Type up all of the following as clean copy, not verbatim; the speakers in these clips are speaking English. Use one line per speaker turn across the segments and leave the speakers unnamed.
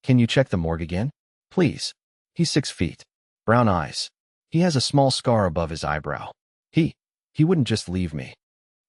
Can you check the morgue again? Please. He's 6 feet. Brown eyes. He has a small scar above his eyebrow. He wouldn't just leave me.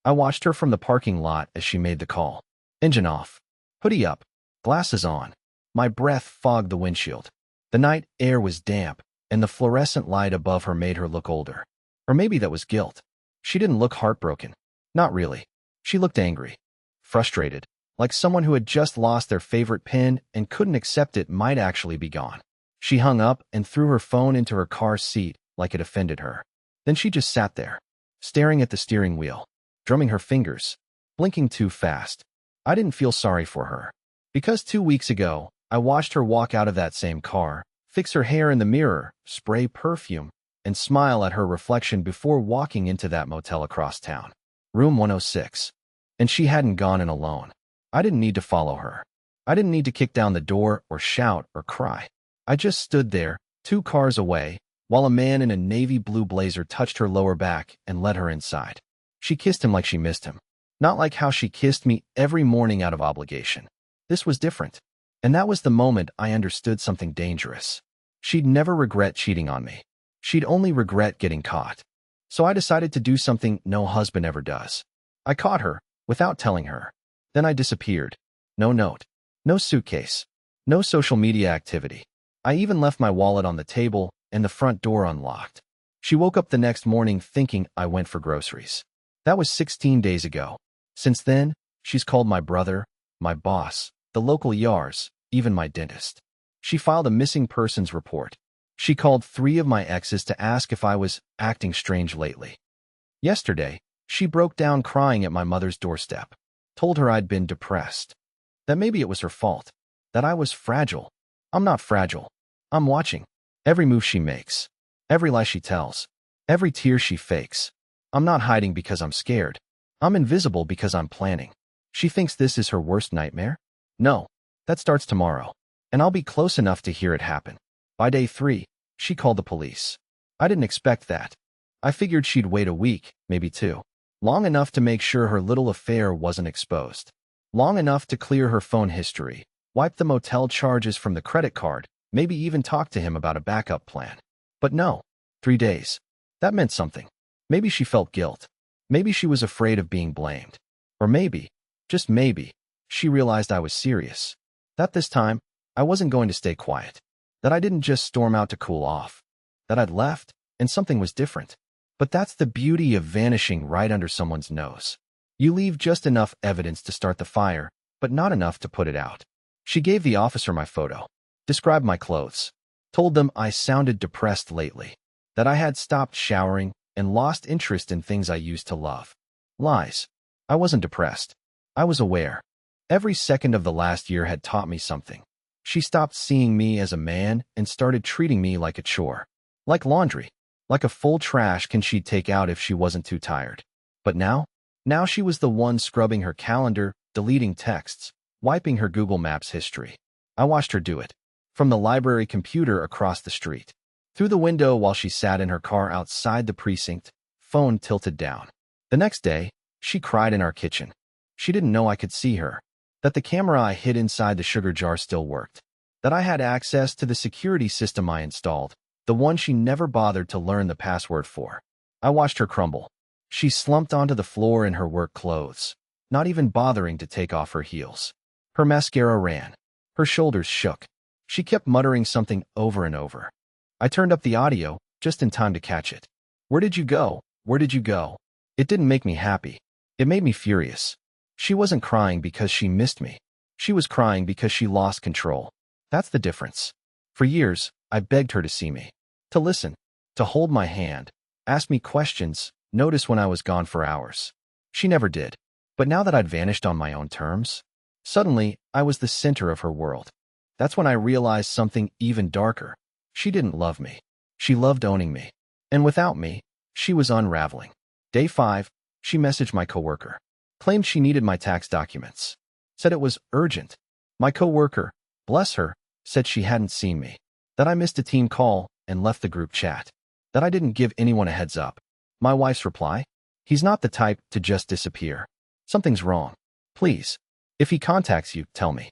I watched her from the parking lot as she made the call. Engine off. Hoodie up. Glasses on. My breath fogged the windshield. The night air was damp, and the fluorescent light above her made her look older. Or maybe that was guilt. She didn't look heartbroken. Not really. She looked angry. Frustrated. Like someone who had just lost their favorite pen and couldn't accept it might actually be gone. She hung up and threw her phone into her car seat like it offended her. Then she just sat there, staring at the steering wheel, drumming her fingers, blinking too fast. I didn't feel sorry for her. Because 2 weeks ago, I watched her walk out of that same car, fix her hair in the mirror, spray perfume, and smile at her reflection before walking into that motel across town. Room 106. And she hadn't gone in alone. I didn't need to follow her. I didn't need to kick down the door or shout or cry. I just stood there, 2 cars away, while a man in a navy blue blazer touched her lower back and led her inside. She kissed him like she missed him. Not like how she kissed me every morning out of obligation. This was different. And that was the moment I understood something dangerous. She'd never regret cheating on me. She'd only regret getting caught. So I decided to do something no husband ever does. I caught her, without telling her. Then I disappeared. No note. No suitcase. No social media activity. I even left my wallet on the table and the front door unlocked. She woke up the next morning thinking I went for groceries. That was 16 days ago. Since then, she's called my brother, my boss, the local yars, even my dentist. She filed a missing persons report. She called 3 of my exes to ask if I was acting strange lately. Yesterday, she broke down crying at my mother's doorstep. Told her I'd been depressed. That maybe it was her fault. That I was fragile. I'm not fragile. I'm watching. Every move she makes. Every lie she tells. Every tear she fakes. I'm not hiding because I'm scared. I'm invisible because I'm planning. She thinks this is her worst nightmare? No. That starts tomorrow. And I'll be close enough to hear it happen. By day 3, she called the police. I didn't expect that. I figured she'd wait a week, maybe 2. Long enough to make sure her little affair wasn't exposed. Long enough to clear her phone history, wipe the motel charges from the credit card, maybe even talk to him about a backup plan. But no. 3 days. That meant something. Maybe she felt guilt. Maybe she was afraid of being blamed. Or maybe, just maybe, she realized I was serious. That this time, I wasn't going to stay quiet. That I didn't just storm out to cool off. That I'd left, and something was different. But that's the beauty of vanishing right under someone's nose. You leave just enough evidence to start the fire, but not enough to put it out. She gave the officer my photo, described my clothes, told them I sounded depressed lately, that I had stopped showering and lost interest in things I used to love. Lies. I wasn't depressed. I was aware. Every second of the last year had taught me something. She stopped seeing me as a man and started treating me like a chore. Like laundry. Like a full trash can she'd take out if she wasn't too tired. But now she was the one scrubbing her calendar, deleting texts, wiping her Google Maps history. I watched her do it. From the library computer across the street. Through the window while she sat in her car outside the precinct, phone tilted down. The next day, she cried in our kitchen. She didn't know I could see her. That the camera I hid inside the sugar jar still worked. That I had access to the security system I installed, the one she never bothered to learn the password for. I watched her crumble. She slumped onto the floor in her work clothes, not even bothering to take off her heels. Her mascara ran. Her shoulders shook. She kept muttering something over and over. I turned up the audio, just in time to catch it. Where did you go? Where did you go? It didn't make me happy. It made me furious. She wasn't crying because she missed me. She was crying because she lost control. That's the difference. For years, I begged her to see me. To listen. To hold my hand. Ask me questions. Notice when I was gone for hours. She never did. But now that I'd vanished on my own terms, suddenly, I was the center of her world. That's when I realized something even darker. She didn't love me. She loved owning me. And without me, she was unraveling. Day 5, she messaged my coworker. Claimed she needed my tax documents. Said it was urgent. My coworker, bless her, said she hadn't seen me. That I missed a team call and left the group chat. That I didn't give anyone a heads up. My wife's reply? He's not the type to just disappear. Something's wrong. Please. If he contacts you, tell me.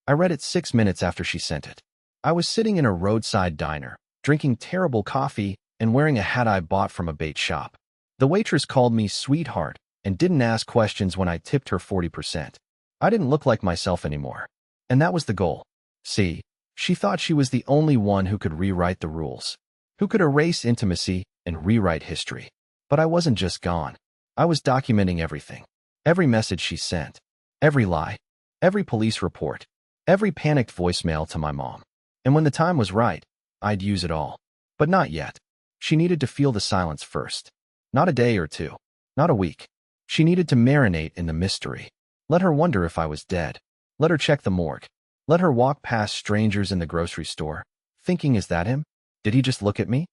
I read it 6 minutes after she sent it. I was sitting in a roadside diner, drinking terrible coffee and wearing a hat I bought from a bait shop. The waitress called me sweetheart and didn't ask questions when I tipped her 40%. I didn't look like myself anymore. And that was the goal. See, she thought she was the only one who could rewrite the rules, who could erase intimacy and rewrite history. But I wasn't just gone. I was documenting everything. Every message she sent, every lie, every police report, every panicked voicemail to my mom. And when the time was right, I'd use it all. But not yet. She needed to feel the silence first. Not a day or two. Not a week. She needed to marinate in the mystery. Let her wonder if I was dead. Let her check the morgue. Let her walk past strangers in the grocery store, thinking, is that him? Did he just look at me?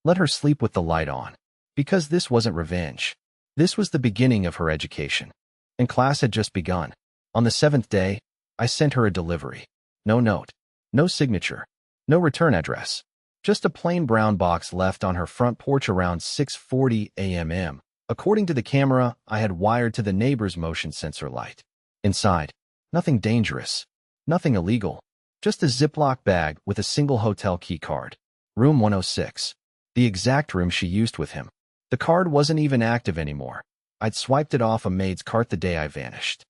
Let her sleep with the light on. Because this wasn't revenge. This was the beginning of her education. And class had just begun. On the 7th day, I sent her a delivery. No note. No signature. No return address. Just a plain brown box left on her front porch around 6:40 a.m. According to the camera I had wired to the neighbor's motion sensor light. Inside, nothing dangerous. Nothing illegal. Just a Ziploc bag with a single hotel key card. Room 106. The exact room she used with him. The card wasn't even active anymore. I'd swiped it off a maid's cart the day I vanished.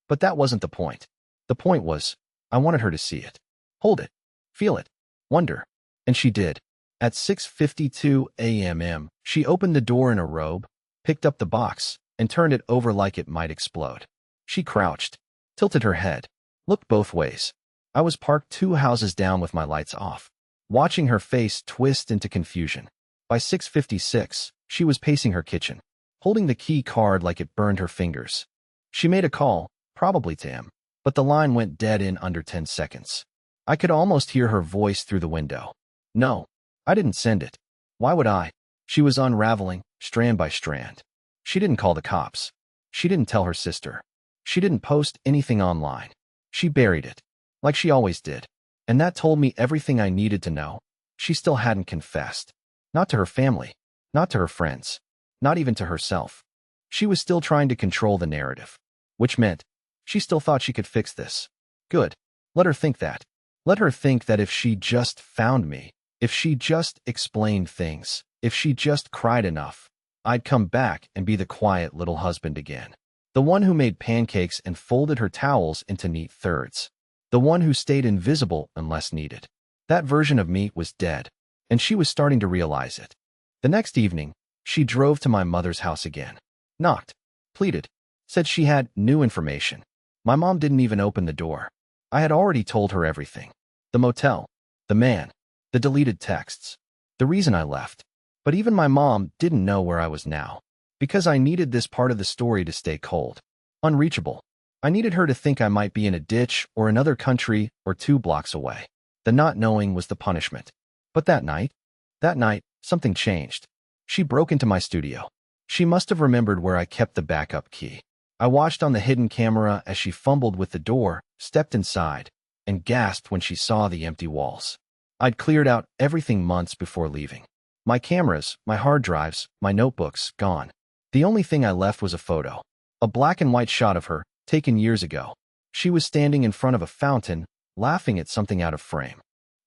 But that wasn't the point. The point was, I wanted her to see it. Hold it. Feel it. Wonder. And she did. At 6:52 a.m., she opened the door in a robe, picked up the box, and turned it over like it might explode. She crouched, tilted her head, looked both ways. I was parked 2 houses down with my lights off, watching her face twist into confusion. By 6:56, she was pacing her kitchen, holding the key card like it burned her fingers. She made a call, probably to him, but the line went dead in under 10 seconds. I could almost hear her voice through the window. No, I didn't send it. Why would I? She was unraveling, strand by strand. She didn't call the cops. She didn't tell her sister. She didn't post anything online. She buried it, like she always did. And that told me everything I needed to know. She still hadn't confessed. Not to her family. Not to her friends. Not even to herself. She was still trying to control the narrative. Which meant, she still thought she could fix this. Good. Let her think that. Let her think that if she just found me, if she just explained things, if she just cried enough, I'd come back and be the quiet little husband again. The one who made pancakes and folded her towels into neat thirds. The one who stayed invisible unless needed. That version of me was dead, and she was starting to realize it. The next evening, she drove to my mother's house again. Knocked. Pleaded. Said she had new information. My mom didn't even open the door. I had already told her everything. The motel. The man. The deleted texts. The reason I left. But even my mom didn't know where I was now. Because I needed this part of the story to stay cold. Unreachable. I needed her to think I might be in a ditch or another country or 2 blocks away. The not knowing was the punishment. But that night, something changed. She broke into my studio. She must have remembered where I kept the backup key. I watched on the hidden camera as she fumbled with the door, stepped inside, and gasped when she saw the empty walls. I'd cleared out everything months before leaving. My cameras, my hard drives, my notebooks, gone. The only thing I left was a photo. A black and white shot of her, taken years ago. She was standing in front of a fountain, laughing at something out of frame.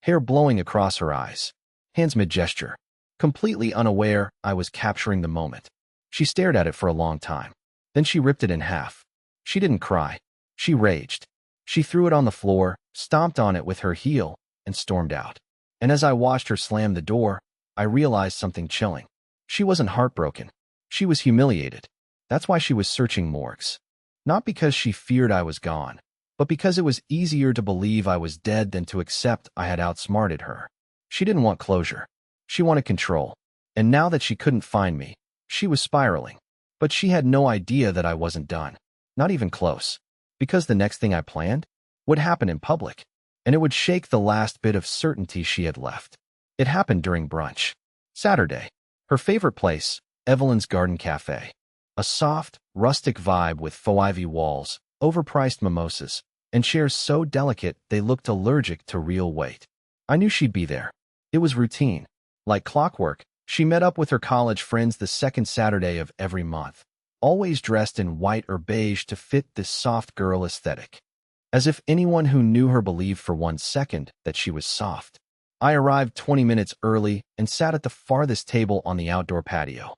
Hair blowing across her eyes. Hands mid-gesture. Completely unaware I was capturing the moment. She stared at it for a long time. Then she ripped it in half. She didn't cry. She raged. She threw it on the floor, stomped on it with her heel, and stormed out. And as I watched her slam the door, I realized something chilling. She wasn't heartbroken. She was humiliated. That's why she was searching morgues. Not because she feared I was gone, but because it was easier to believe I was dead than to accept I had outsmarted her. She didn't want closure. She wanted control. And now that she couldn't find me, she was spiraling. But she had no idea that I wasn't done. Not even close. Because the next thing I planned would happen in public. And it would shake the last bit of certainty she had left. It happened during brunch. Saturday. Her favorite place, Evelyn's Garden Cafe. A soft, rustic vibe with faux ivy walls, overpriced mimosas, and chairs so delicate they looked allergic to real weight. I knew she'd be there. It was routine. Like clockwork, she met up with her college friends the second Saturday of every month, always dressed in white or beige to fit this soft girl aesthetic. as if anyone who knew her believed for 1 second that she was soft. I arrived 20 minutes early and sat at the farthest table on the outdoor patio.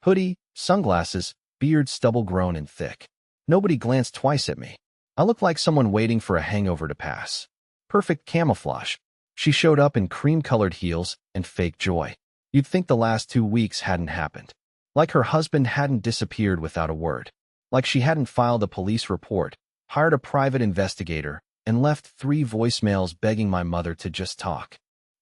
Hoodie, sunglasses, beard stubble grown and thick. Nobody glanced twice at me. I looked like someone waiting for a hangover to pass. Perfect camouflage. She showed up in cream-colored heels and fake joy. You'd think the last 2 weeks hadn't happened. Like her husband hadn't disappeared without a word. Like she hadn't filed a police report, hired a private investigator, and left 3 voicemails begging my mother to just talk.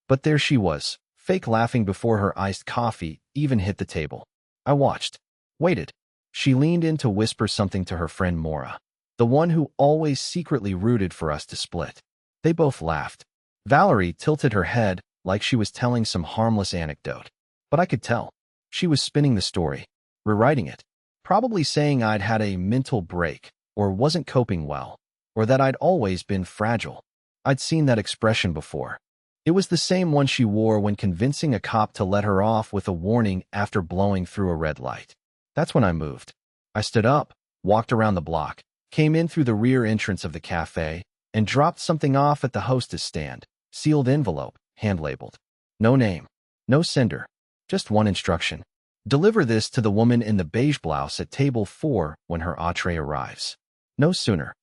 But there she was, fake laughing before her iced coffee even hit the table. I watched. Waited. She leaned in to whisper something to her friend Maura, the one who always secretly rooted for us to split. They both laughed. Valerie tilted her head like she was telling some harmless anecdote. But I could tell. She was spinning the story, rewriting it, probably saying I'd had a mental break, or wasn't coping well, or that I'd always been fragile. I'd seen that expression before. It was the same one she wore when convincing a cop to let her off with a warning after blowing through a red light. That's when I moved. I stood up, walked around the block, came in through the rear entrance of the cafe, and dropped something off at the hostess stand. Sealed envelope, hand-labeled. No name, no sender, just one instruction. Deliver this to the woman in the beige blouse at table 4 when her entree arrives. No sooner.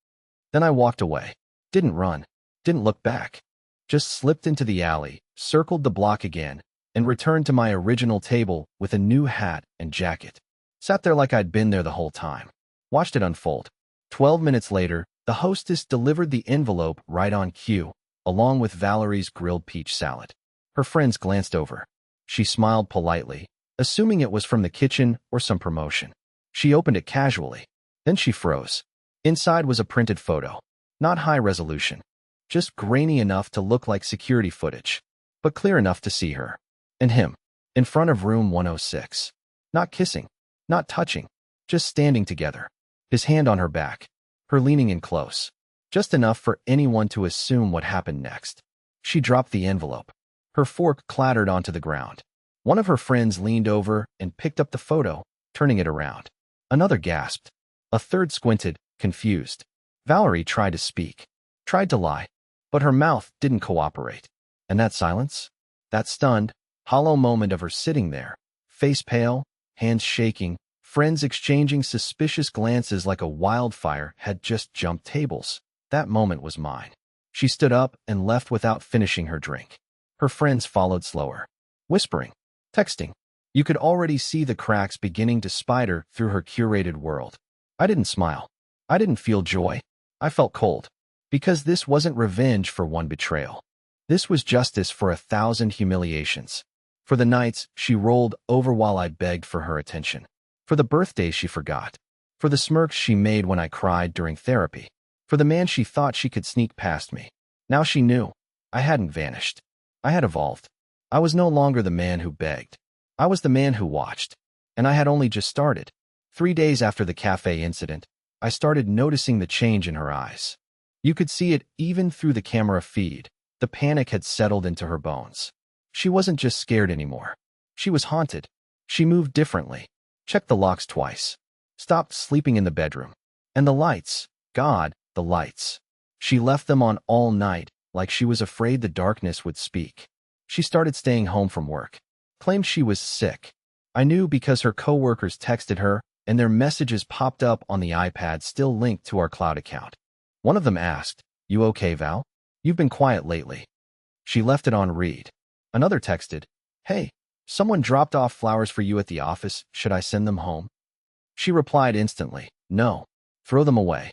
Then I walked away. Didn't run. Didn't look back. Just slipped into the alley, circled the block again, and returned to my original table with a new hat and jacket. Sat there like I'd been there the whole time. Watched it unfold. 12 minutes later, the hostess delivered the envelope right on cue, along with Valerie's grilled peach salad. Her friends glanced over. She smiled politely, assuming it was from the kitchen or some promotion. She opened it casually. Then she froze. Inside was a printed photo. Not high resolution. Just grainy enough to look like security footage, but clear enough to see her. And him. In front of room 106. Not kissing. Not touching. Just standing together. His hand on her back. Her leaning in close. Just enough for anyone to assume what happened next. She dropped the envelope. Her fork clattered onto the ground. One of her friends leaned over and picked up the photo, turning it around. Another gasped. A third squinted, confused. Valerie tried to speak. Tried to lie. But her mouth didn't cooperate. And that silence? That stunned, hollow moment of her sitting there, face pale, hands shaking, friends exchanging suspicious glances like a wildfire had just jumped tables. That moment was mine. She stood up and left without finishing her drink. Her friends followed slower. Whispering. Texting. You could already see the cracks beginning to spider through her curated world. I didn't smile. I didn't feel joy. I felt cold. Because this wasn't revenge for one betrayal. This was justice for 1,000 humiliations. For the nights she rolled over while I begged for her attention. For the birthdays she forgot. For the smirks she made when I cried during therapy. For the man she thought she could sneak past me. Now she knew. I hadn't vanished. I had evolved. I was no longer the man who begged. I was the man who watched. And I had only just started. 3 days after the cafe incident, I started noticing the change in her eyes. You could see it even through the camera feed. The panic had settled into her bones. She wasn't just scared anymore. She was haunted. She moved differently. Checked the locks twice. Stopped sleeping in the bedroom. And the lights. God, the lights. She left them on all night, like she was afraid the darkness would speak. She started staying home from work. Claimed she was sick. I knew because her coworkers texted her, and their messages popped up on the iPad still linked to our cloud account. One of them asked, "You okay, Val? You've been quiet lately." She left it on read. Another texted, "Hey, someone dropped off flowers for you at the office. Should I send them home?" She replied instantly, "No, throw them away."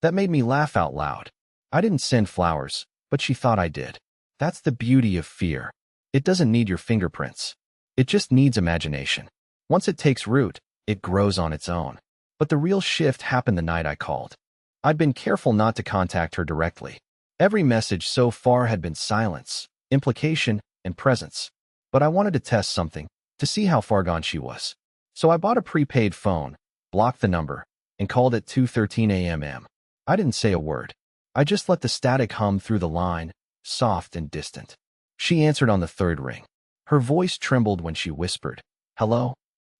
That made me laugh out loud. I didn't send flowers, but she thought I did. That's the beauty of fear. It doesn't need your fingerprints. It just needs imagination. Once it takes root, it grows on its own. But the real shift happened the night I called. I'd been careful not to contact her directly. Every message so far had been silence, implication, and presence. But I wanted to test something, to see how far gone she was. So I bought a prepaid phone, blocked the number, and called at 2:13 a.m. I didn't say a word. I just let the static hum through the line, soft and distant. She answered on the third ring. Her voice trembled when she whispered, "Hello?"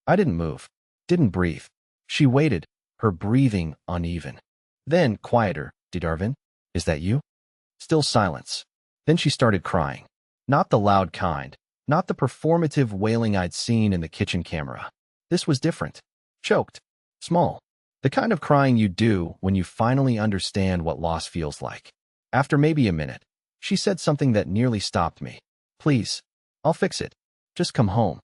I didn't move, didn't breathe. She waited, her breathing uneven. Then, quieter, "Did Arvin? Is that you? Still silence. Then she started crying. Not the loud kind. Not the performative wailing I'd seen in the kitchen camera. This was different. Choked. Small. The kind of crying you do when you finally understand what loss feels like. After maybe a minute, she said something that nearly stopped me. Please. I'll fix it. Just come home.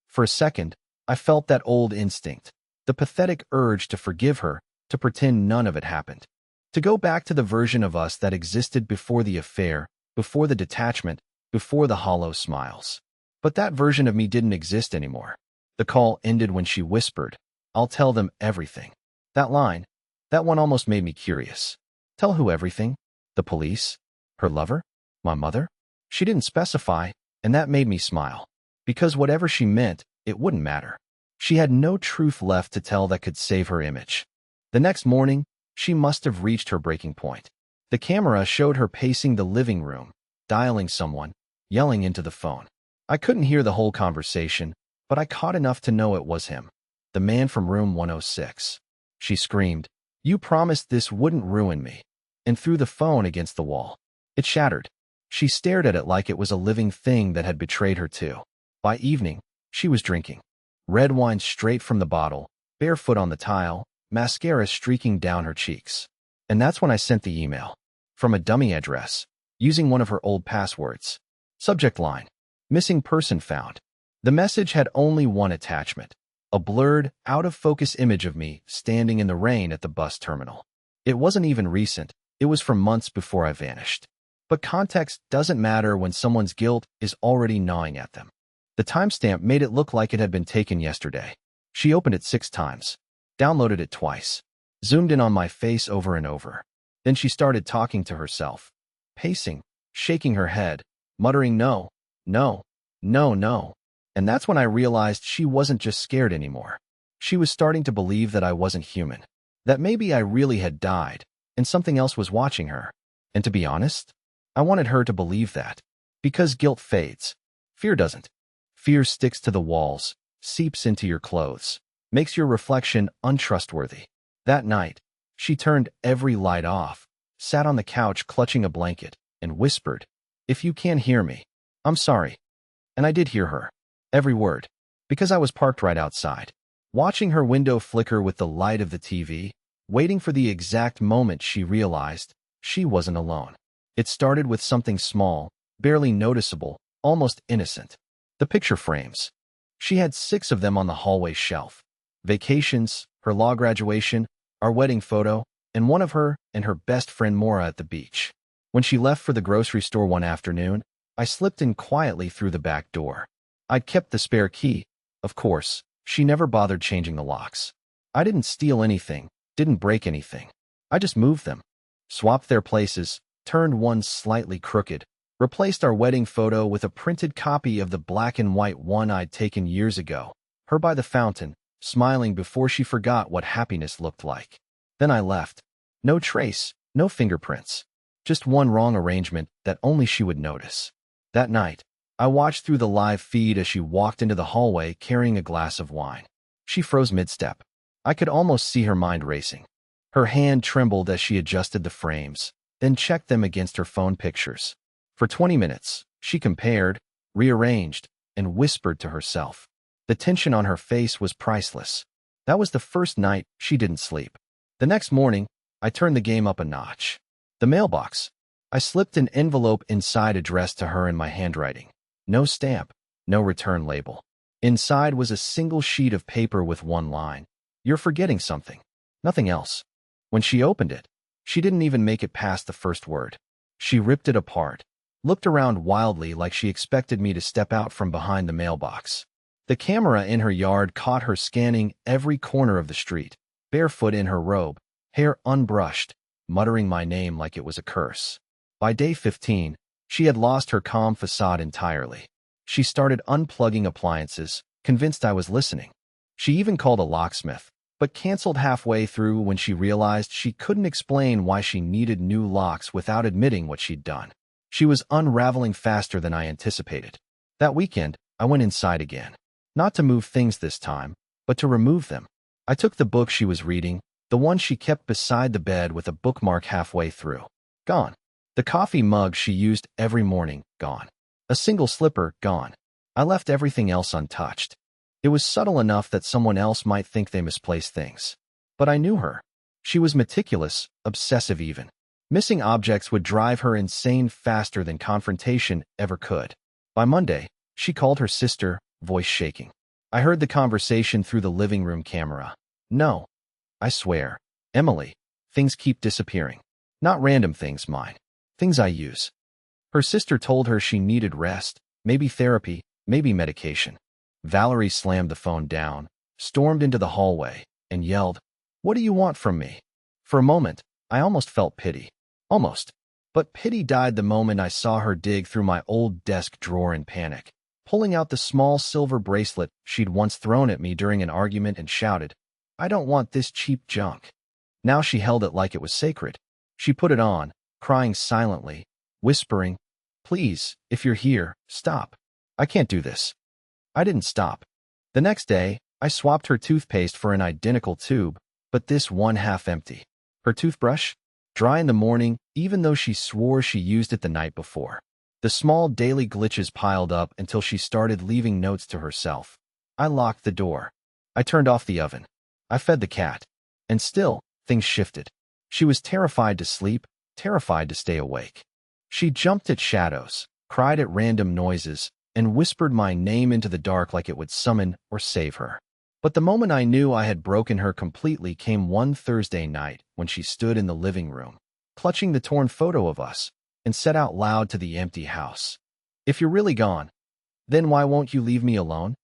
For a second, I felt that old instinct. The pathetic urge to forgive her, to pretend none of it happened. To go back to the version of us that existed before the affair, before the detachment, before the hollow smiles. But that version of me didn't exist anymore. The call ended when she whispered, I'll tell them everything. That line, that one almost made me curious. Tell who everything? The police? Her lover? My mother? She didn't specify, and that made me smile. Because whatever she meant, it wouldn't matter. She had no truth left to tell that could save her image. The next morning, she must have reached her breaking point. The camera showed her pacing the living room, dialing someone, yelling into the phone. I couldn't hear the whole conversation, but I caught enough to know it was him. The man from room 106. She screamed, You promised this wouldn't ruin me, and threw the phone against the wall. It shattered. She stared at it like it was a living thing that had betrayed her too. By evening, she was drinking. Red wine straight from the bottle, barefoot on the tile, mascara streaking down her cheeks. And that's when I sent the email. From a dummy address, using one of her old passwords. Subject line, Missing person found. The message had only one attachment. A blurred, out-of-focus image of me standing in the rain at the bus terminal. It wasn't even recent. It was from months before I vanished. But context doesn't matter when someone's guilt is already gnawing at them. The timestamp made it look like it had been taken yesterday. She opened it 6 times, downloaded it twice, zoomed in on my face over and over. Then she started talking to herself, pacing, shaking her head, muttering no, no, no, no. And that's when I realized she wasn't just scared anymore. She was starting to believe that I wasn't human, that maybe I really had died, and something else was watching her. And to be honest, I wanted her to believe that. Because guilt fades. Fear doesn't. Fear sticks to the walls, seeps into your clothes, makes your reflection untrustworthy. That night, she turned every light off, sat on the couch clutching a blanket, and whispered, If you can't hear me, I'm sorry. And I did hear her. Every word. Because I was parked right outside, watching her window flicker with the light of the TV, waiting for the exact moment she realized she wasn't alone. It started with something small, barely noticeable, almost innocent. The picture frames. She had 6 of them on the hallway shelf. Vacations, her law graduation, our wedding photo, and one of her and her best friend Maura at the beach. When she left for the grocery store one afternoon, I slipped in quietly through the back door. I'd kept the spare key. Of course, she never bothered changing the locks. I didn't steal anything, didn't break anything. I just moved them, swapped their places, turned one slightly crooked, replaced our wedding photo with a printed copy of the black and white one I'd taken years ago, her by the fountain, smiling before she forgot what happiness looked like. Then I left. No trace, no fingerprints. Just one wrong arrangement that only she would notice. That night, I watched through the live feed as she walked into the hallway carrying a glass of wine. She froze mid-step. I could almost see her mind racing. Her hand trembled as she adjusted the frames, then checked them against her phone pictures. For 20 minutes, she compared, rearranged, and whispered to herself. The tension on her face was priceless. That was the first night she didn't sleep. The next morning, I turned the game up a notch. The mailbox. I slipped an envelope inside addressed to her in my handwriting. No stamp, no return label. Inside was a single sheet of paper with one line. You're forgetting something. Nothing else. When she opened it, she didn't even make it past the first word. She ripped it apart, looked around wildly like she expected me to step out from behind the mailbox. The camera in her yard caught her scanning every corner of the street, barefoot in her robe, hair unbrushed, muttering my name like it was a curse. By day 15, she had lost her calm facade entirely. She started unplugging appliances, convinced I was listening. She even called a locksmith, but canceled halfway through when she realized she couldn't explain why she needed new locks without admitting what she'd done. She was unraveling faster than I anticipated. That weekend, I went inside again. Not to move things this time, but to remove them. I took the book she was reading, the one she kept beside the bed with a bookmark halfway through. Gone. The coffee mug she used every morning, gone. A single slipper, gone. I left everything else untouched. It was subtle enough that someone else might think they misplaced things. But I knew her. She was meticulous, obsessive even. Missing objects would drive her insane faster than confrontation ever could. By Monday, she called her sister, voice shaking. I heard the conversation through the living room camera. No. I swear. Emily, things keep disappearing. Not random things, mine. Things I use. Her sister told her she needed rest, maybe therapy, maybe medication. Valerie slammed the phone down, stormed into the hallway, and yelled, "What do you want from me?" For a moment, I almost felt pity. Almost. But pity died the moment I saw her dig through my old desk drawer in panic, pulling out the small silver bracelet she'd once thrown at me during an argument and shouted, "I don't want this cheap junk." Now she held it like it was sacred. She put it on, crying silently, whispering, "Please, if you're here, stop. I can't do this." I didn't stop. The next day, I swapped her toothpaste for an identical tube, but this one half empty. Her toothbrush? Dry in the morning, even though she swore she used it the night before. The small daily glitches piled up until she started leaving notes to herself. I locked the door. I turned off the oven. I fed the cat. And still, things shifted. She was terrified to sleep, terrified to stay awake. She jumped at shadows, cried at random noises, and whispered my name into the dark like it would summon or save her. But the moment I knew I had broken her completely came one Thursday night when she stood in the living room, clutching the torn photo of us, and said out loud to the empty house, "If you're really gone, then why won't you leave me alone?"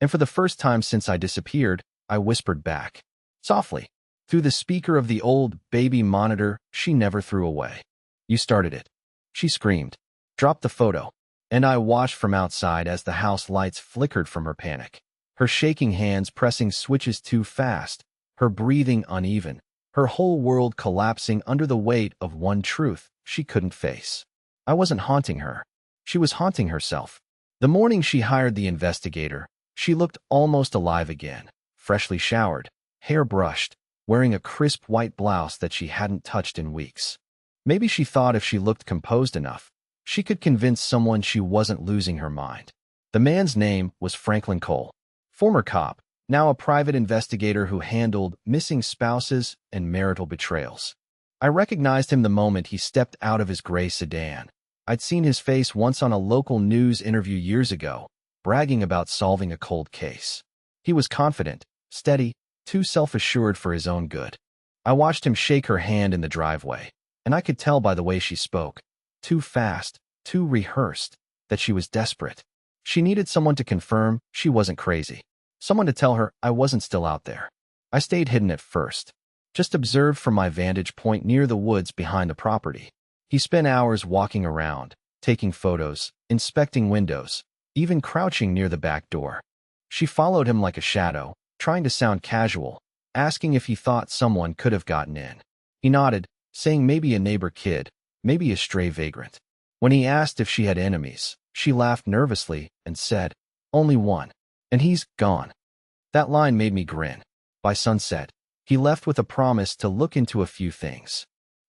And for the first time since I disappeared, I whispered back, softly, through the speaker of the old baby monitor she never threw away, "You started it." She screamed, dropped the photo, and I watched from outside as the house lights flickered from her panic. Her shaking hands pressing switches too fast, her breathing uneven, her whole world collapsing under the weight of one truth she couldn't face. I wasn't haunting her. She was haunting herself. The morning she hired the investigator, she looked almost alive again, freshly showered, hair brushed, wearing a crisp white blouse that she hadn't touched in weeks. Maybe she thought if she looked composed enough, she could convince someone she wasn't losing her mind. The man's name was Franklin Cole. Former cop, now a private investigator who handled missing spouses and marital betrayals. I recognized him the moment he stepped out of his gray sedan. I'd seen his face once on a local news interview years ago, bragging about solving a cold case. He was confident, steady, too self-assured for his own good. I watched him shake her hand in the driveway, and I could tell by the way she spoke, too fast, too rehearsed, that she was desperate. She needed someone to confirm she wasn't crazy. Someone to tell her I wasn't still out there. I stayed hidden at first, just observed from my vantage point near the woods behind the property. He spent hours walking around, taking photos, inspecting windows, even crouching near the back door. She followed him like a shadow, trying to sound casual, asking if he thought someone could have gotten in. He nodded, saying maybe a neighbor kid, maybe a stray vagrant. When he asked if she had enemies, she laughed nervously and said, "Only one. And he's gone." That line made me grin. By sunset, he left with a promise to look into a few things.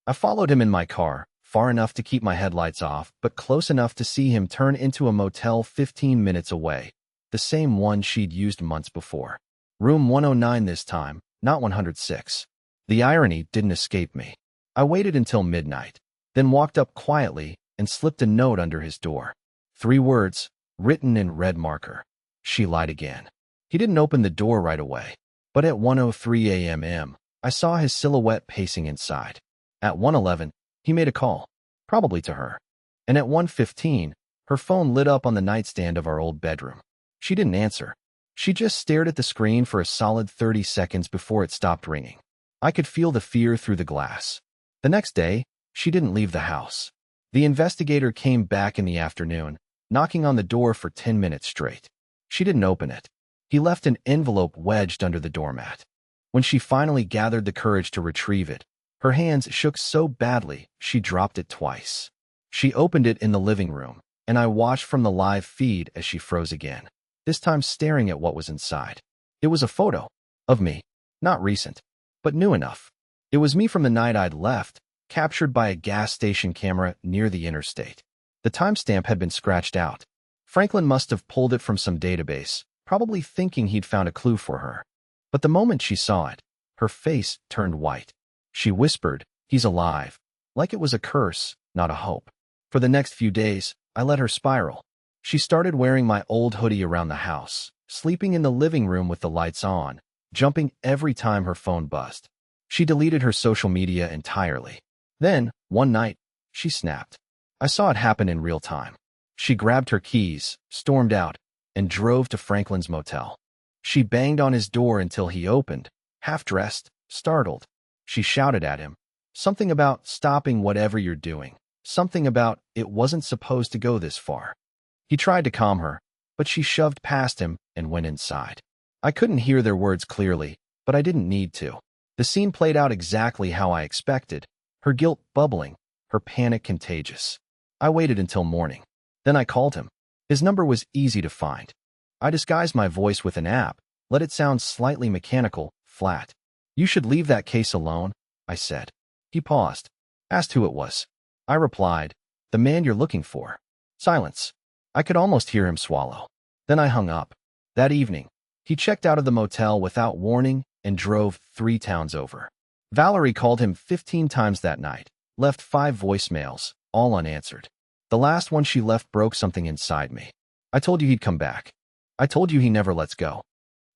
I followed him in my car, far enough to keep my headlights off, but close enough to see him turn into a motel 15 minutes away, the same one she'd used months before. Room 109 this time, not 106. The irony didn't escape me. I waited until midnight, then walked up quietly and slipped a note under his door. 3 words, written in red marker. She lied again. He didn't open the door right away, but at 1:03 a.m. I saw his silhouette pacing inside. At 1:11, he made a call, probably to her. And at 1:15, her phone lit up on the nightstand of our old bedroom. She didn't answer. She just stared at the screen for a solid 30 seconds before it stopped ringing. I could feel the fear through the glass. The next day, she didn't leave the house. The investigator came back in the afternoon, knocking on the door for 10 minutes straight. She didn't open it. He left an envelope wedged under the doormat. When she finally gathered the courage to retrieve it, her hands shook so badly she dropped it twice. She opened it in the living room, and I watched from the live feed as she froze again, this time staring at what was inside. It was a photo of me, not recent, but new enough. It was me from the night I'd left, captured by a gas station camera near the interstate. The timestamp had been scratched out. Franklin must have pulled it from some database, probably thinking he'd found a clue for her. But the moment she saw it, her face turned white. She whispered, "He's alive," like it was a curse, not a hope. For the next few days, I let her spiral. She started wearing my old hoodie around the house, sleeping in the living room with the lights on, jumping every time her phone buzzed. She deleted her social media entirely. Then, one night, she snapped. I saw it happen in real time. She grabbed her keys, stormed out, and drove to Franklin's motel. She banged on his door until he opened, half-dressed, startled. She shouted at him. Something about stopping whatever you're doing. Something about it wasn't supposed to go this far. He tried to calm her, but she shoved past him and went inside. I couldn't hear their words clearly, but I didn't need to. The scene played out exactly how I expected, her guilt bubbling, her panic contagious. I waited until morning. Then I called him. His number was easy to find. I disguised my voice with an app, let it sound slightly mechanical, flat. "You should leave that case alone," I said. He paused, asked who it was. I replied, "The man you're looking for." Silence. I could almost hear him swallow. Then I hung up. That evening, he checked out of the motel without warning and drove 3 towns over. Valerie called him 15 times that night, left 5 voicemails, all unanswered. The last one she left broke something inside me. "I told you he'd come back. I told you he never lets go."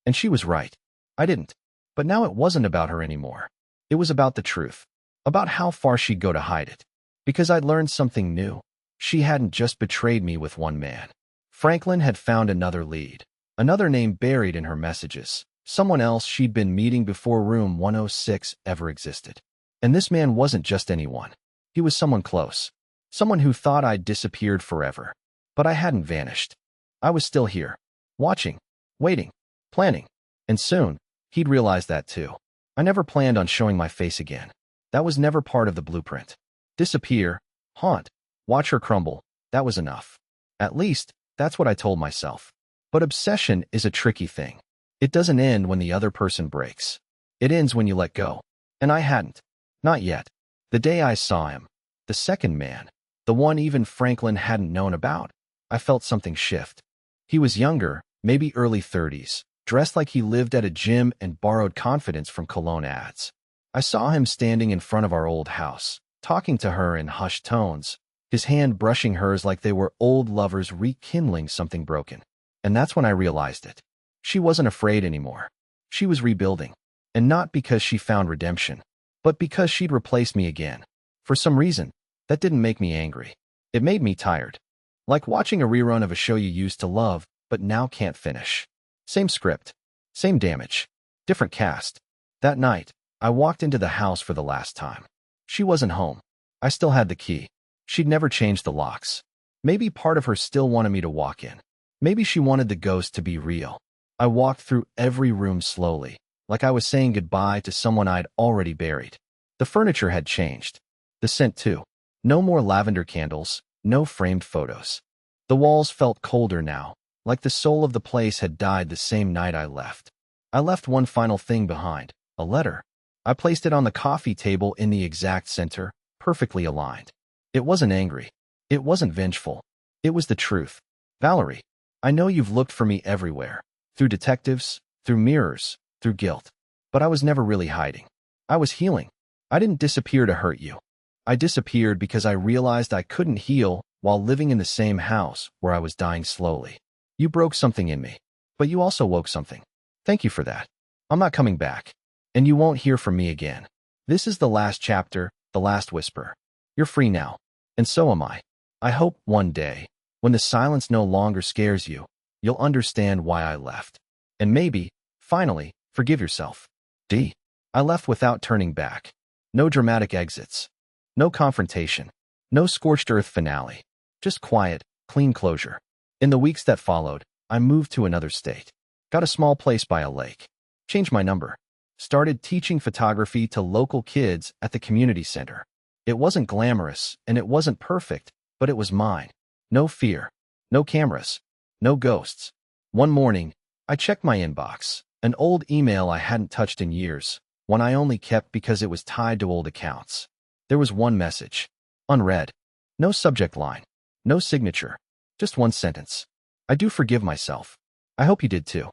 And she was right. I didn't. But now it wasn't about her anymore. It was about the truth. About how far she'd go to hide it. Because I'd learned something new. She hadn't just betrayed me with one man. Franklin had found another lead. Another name buried in her messages. Someone else she'd been meeting before room 106 ever existed. And this man wasn't just anyone. He was someone close. Someone who thought I'd disappeared forever. But I hadn't vanished. I was still here. Watching. Waiting. Planning. And soon, he'd realize that too. I never planned on showing my face again. That was never part of the blueprint. Disappear. Haunt. Watch her crumble. That was enough. At least, that's what I told myself. But obsession is a tricky thing. It doesn't end when the other person breaks. It ends when you let go. And I hadn't. Not yet. The day I saw him. The second man. The one even Franklin hadn't known about. I felt something shift. He was younger, maybe early 30s, dressed like he lived at a gym and borrowed confidence from cologne ads. I saw him standing in front of our old house, talking to her in hushed tones, his hand brushing hers like they were old lovers rekindling something broken. And that's when I realized it. She wasn't afraid anymore. She was rebuilding. And not because she found redemption, but because she'd replaced me again. For some reason, that didn't make me angry. It made me tired. Like watching a rerun of a show you used to love, but now can't finish. Same script. Same damage. Different cast. That night, I walked into the house for the last time. She wasn't home. I still had the key. She'd never changed the locks. Maybe part of her still wanted me to walk in. Maybe she wanted the ghost to be real. I walked through every room slowly, like I was saying goodbye to someone I'd already buried. The furniture had changed. The scent too. No more lavender candles, no framed photos. The walls felt colder now, like the soul of the place had died the same night I left. I left one final thing behind, a letter. I placed it on the coffee table in the exact center, perfectly aligned. It wasn't angry. It wasn't vengeful. It was the truth. "Valerie, I know you've looked for me everywhere. Through detectives, through mirrors, through guilt. But I was never really hiding. I was healing. I didn't disappear to hurt you. I disappeared because I realized I couldn't heal while living in the same house where I was dying slowly. You broke something in me, but you also woke something. Thank you for that. I'm not coming back. And you won't hear from me again. This is the last chapter, the last whisper. You're free now. And so am I. I hope one day, when the silence no longer scares you, you'll understand why I left. And maybe, finally, forgive yourself. D. I left without turning back. No dramatic exits. No confrontation. No scorched earth finale. Just quiet, clean closure. In the weeks that followed, I moved to another state. Got a small place by a lake. Changed my number. Started teaching photography to local kids at the community center. It wasn't glamorous, and it wasn't perfect, but it was mine. No fear. No cameras. No ghosts. One morning, I checked my inbox. An old email I hadn't touched in years, one I only kept because it was tied to old accounts. There was one message. Unread. No subject line. No signature. Just one sentence. I do forgive myself. I hope you did too.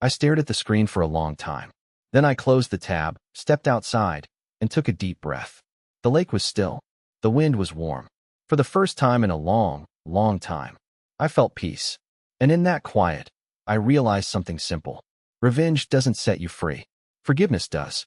I stared at the screen for a long time. Then I closed the tab, stepped outside, and took a deep breath. The lake was still. The wind was warm. For the first time in a long, long time, I felt peace. And in that quiet, I realized something simple. Revenge doesn't set you free. Forgiveness does.